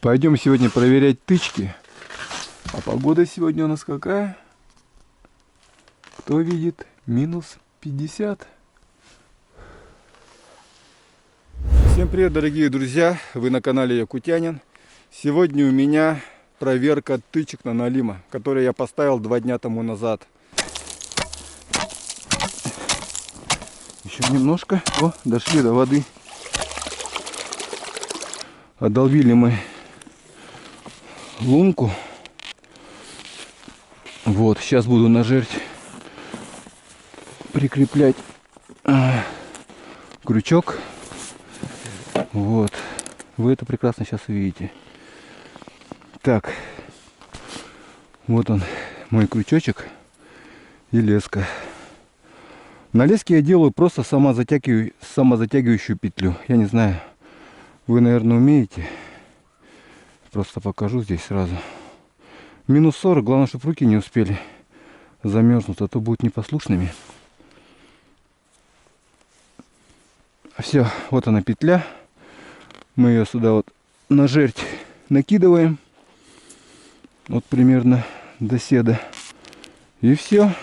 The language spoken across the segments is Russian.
Пойдем сегодня проверять тычки. А погода сегодня у нас какая? Кто видит? Минус 50. Всем привет, дорогие друзья! Вы на канале Якутянин. Сегодня у меня проверка тычек на налима, которые я поставил 2 дня тому назад. Еще немножко. О, дошли до воды. Одолбили мы лунку. Вот, сейчас буду на жерть прикреплять крючок. Вот, вы это прекрасно сейчас увидите. Так, вот он, мой крючочек и леска. На леске я делаю просто самозатягивающую петлю. Я не знаю, вы, наверное, умеете. Просто покажу здесь сразу. Минус 40, главное, чтобы руки не успели замерзнуть, а то будут непослушными. Все, вот она петля. Мы ее сюда вот на жерть накидываем. Вот примерно до седа. И все.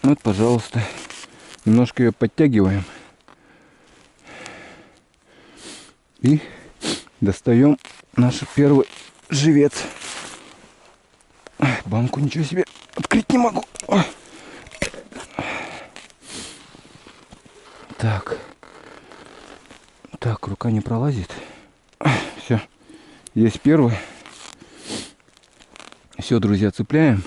Вот, пожалуйста. Немножко ее подтягиваем. И достаем наш первый живец. Банку ничего себе открыть не могу. Так. Так, рука не пролазит. Все. Есть первый. Все, друзья, цепляем.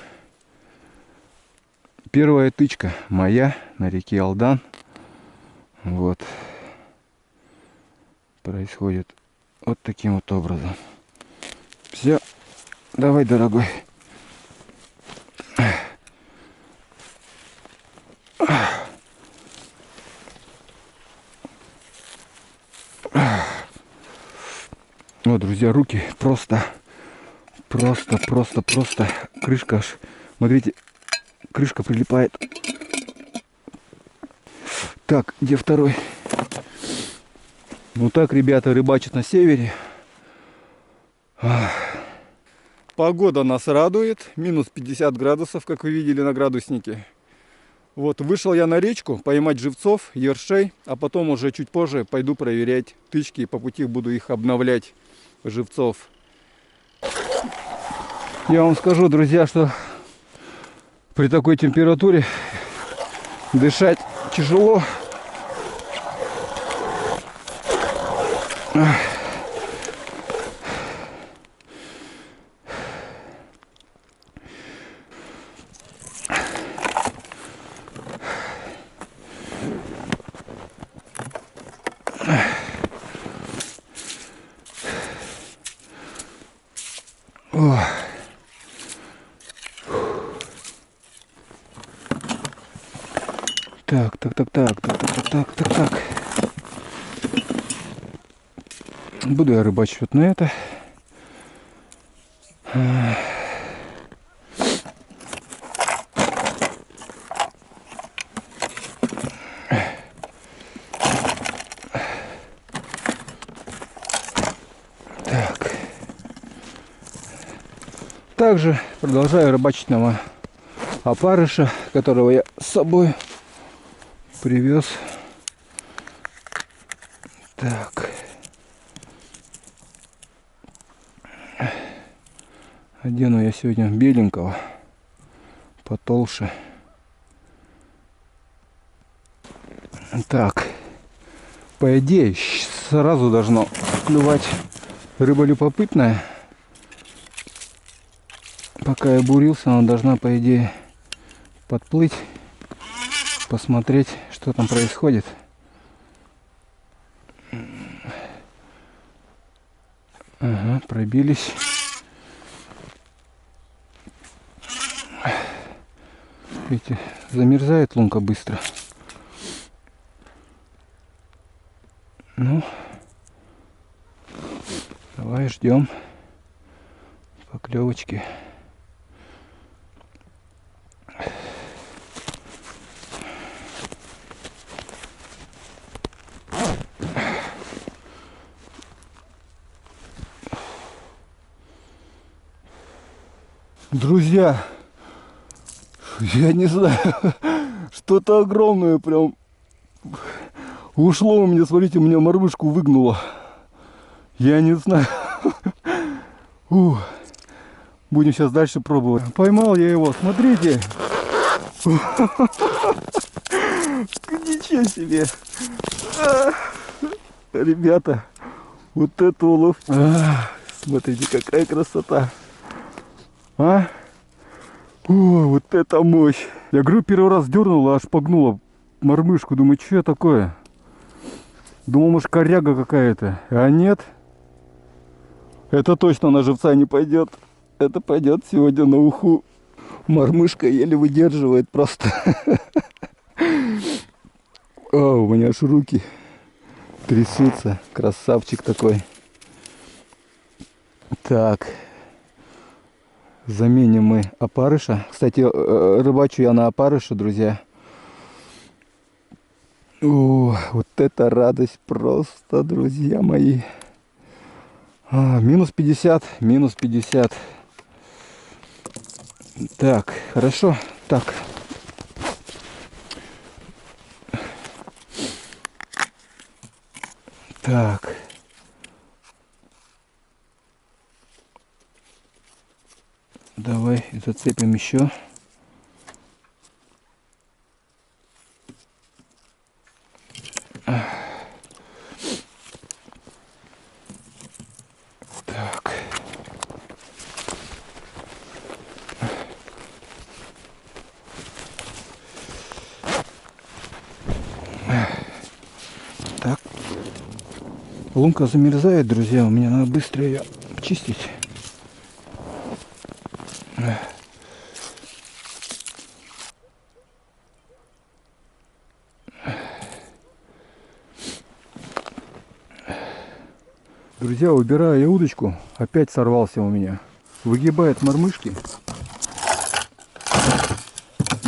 Первая тычка моя на реке Алдан. Вот. Происходит вот таким вот образом. Все. Давай, дорогой. Вот, друзья, руки просто крышка аж, смотрите, крышка прилипает. Так, где второй? Вот так, ребята, рыбачат на севере. Погода нас радует. Минус 50 градусов, как вы видели на градуснике. Вот, вышел я на речку поймать живцов, ершей, а потом уже чуть позже пойду проверять тычки и по пути буду их обновлять, живцов. Я вам скажу, друзья, что при такой температуре дышать тяжело. Так. Буду я рыбачить вот на это. Так. Также продолжаю рыбачить на опарыша, которого я с собой привез. Так. Одену я сегодня беленького, потолще. Так. По идее, сразу должно клювать рыба любопытная. Пока я бурился, она должна, по идее, подплыть, посмотреть, что там происходит. Ага, пробились. Видите, замерзает лунка быстро. Ну, давай ждем поклевочки. Друзья, я не знаю, что-то огромное прям ушло у меня, смотрите, у меня мормышку выгнуло. Я не знаю. Будем сейчас дальше пробовать. Поймал я его, смотрите. Ничего себе. Ребята, вот это улов. Смотрите, какая красота. А? О, вот это мощь. Я говорю, первый раз дернула, аж погнула мормышку. Думаю, что такое? Думал, может, коряга какая-то. А нет. Это точно на живца не пойдет. Это пойдет сегодня на уху. Мормышка еле выдерживает просто. У меня аж руки трясутся. Красавчик такой. Так. Заменим мы опарыша. Кстати, рыбачу я на опарыша, друзья. О, вот это радость просто, друзья мои. Минус 50, минус 50. Так, хорошо. Так. Так. Давай зацепим еще. Так. Так. Лунка замерзает, друзья. У меня надо быстро ее чистить. Друзья, убираю я удочку, опять сорвался у меня. Выгибает мормышки.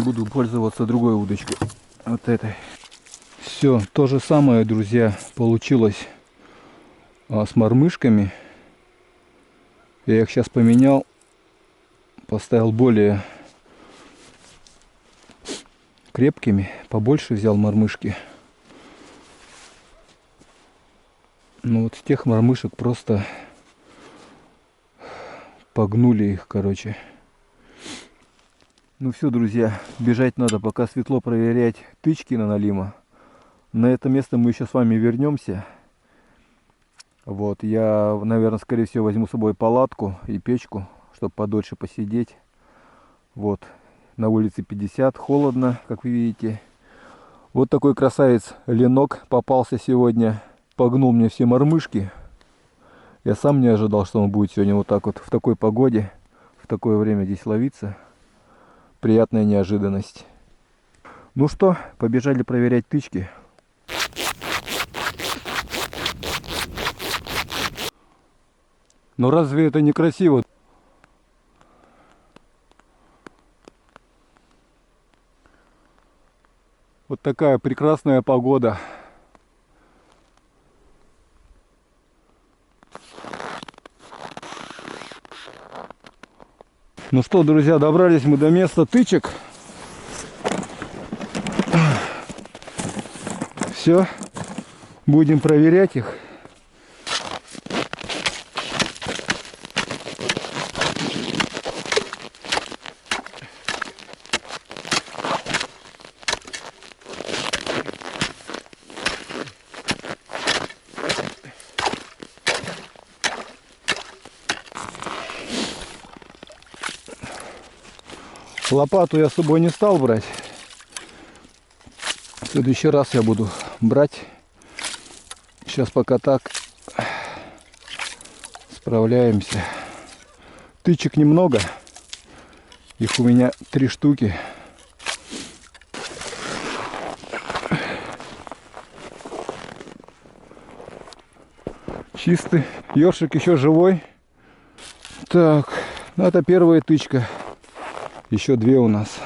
Буду пользоваться другой удочкой. Вот этой. Все, то же самое, друзья, получилось с мормышками. Я их сейчас поменял. Поставил более крепкими. Побольше взял мормышки. Ну вот с тех мормышек просто погнули их, короче. Ну все, друзья, бежать надо, пока светло, проверять тычки на налима. На это место мы еще с вами вернемся. Вот, я, наверное, скорее всего возьму с собой палатку и печку, чтобы подольше посидеть. Вот, на улице 50, холодно, как вы видите. Вот такой красавец ленок попался сегодня. Погнул мне все мормышки. Я сам не ожидал, что он будет сегодня вот так вот в такой погоде, в такое время здесь ловиться. Приятная неожиданность. Ну что, побежали проверять тычки. Но разве это не красиво? Вот такая прекрасная погода. Ну что, друзья, добрались мы до места тычек. Все, будем проверять их. Лопату я с собой не стал брать. В следующий раз я буду брать. Сейчас пока так справляемся. Тычек немного. Их у меня 3 штуки. Чистый. Ёршик еще живой. Так, ну это первая тычка. Еще 2 у нас.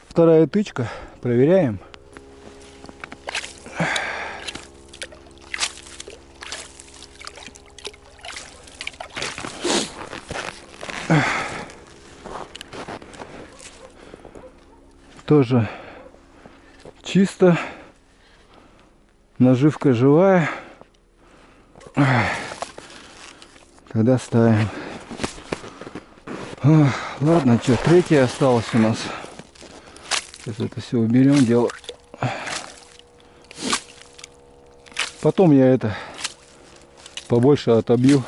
Вторая тычка. Проверяем. тоже чисто. Наживка живая. Тогда ставим. Ладно, что, третья осталась у нас. Сейчас это все уберем, дело. Потом я это побольше отобью.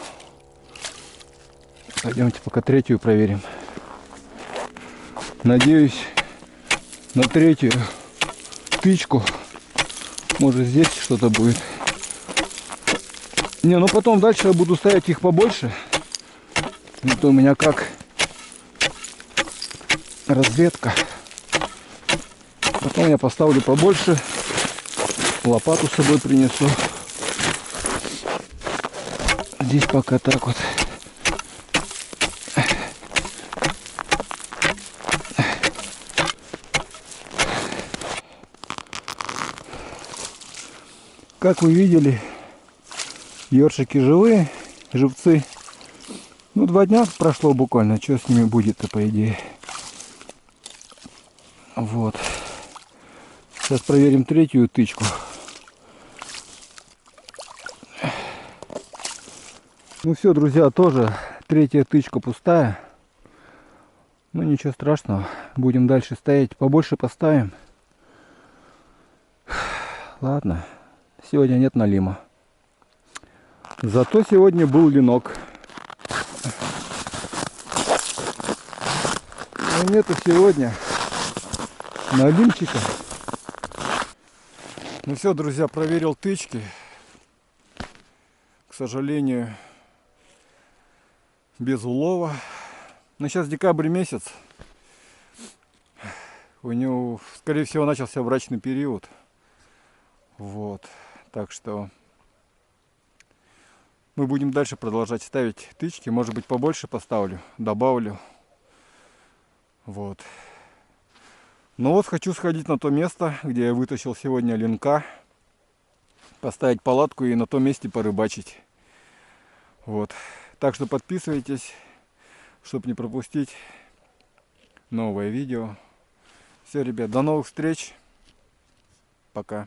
Пойдемте пока третью проверим. Надеюсь, на третью тычку, может, здесь что-то будет. Не, ну потом дальше я буду ставить их побольше. Это у меня как разведка. Потом я поставлю побольше. Лопату с собой принесу. Здесь пока так вот. Как вы видели, ёршики живые, живцы. Ну, 2 дня прошло буквально. Что с ними будет-то, по идее? Вот. Сейчас проверим третью тычку. Ну все, друзья, тоже третья тычка пустая. Ну ничего страшного. Будем дальше стоять. Побольше поставим. Ладно. Сегодня нет налима. Зато сегодня был ленок. Но нету сегодня налимчика. Ну все, друзья, проверил тычки. К сожалению, без улова. Но сейчас декабрь месяц. У него, скорее всего, начался брачный период. Вот. Так что мы будем дальше продолжать ставить тычки. Может быть, побольше поставлю, добавлю. Вот. Но вот хочу сходить на то место, где я вытащил сегодня ленка. Поставить палатку и на том месте порыбачить. Вот. Так что подписывайтесь, чтобы не пропустить новое видео. Все, ребят, до новых встреч. Пока.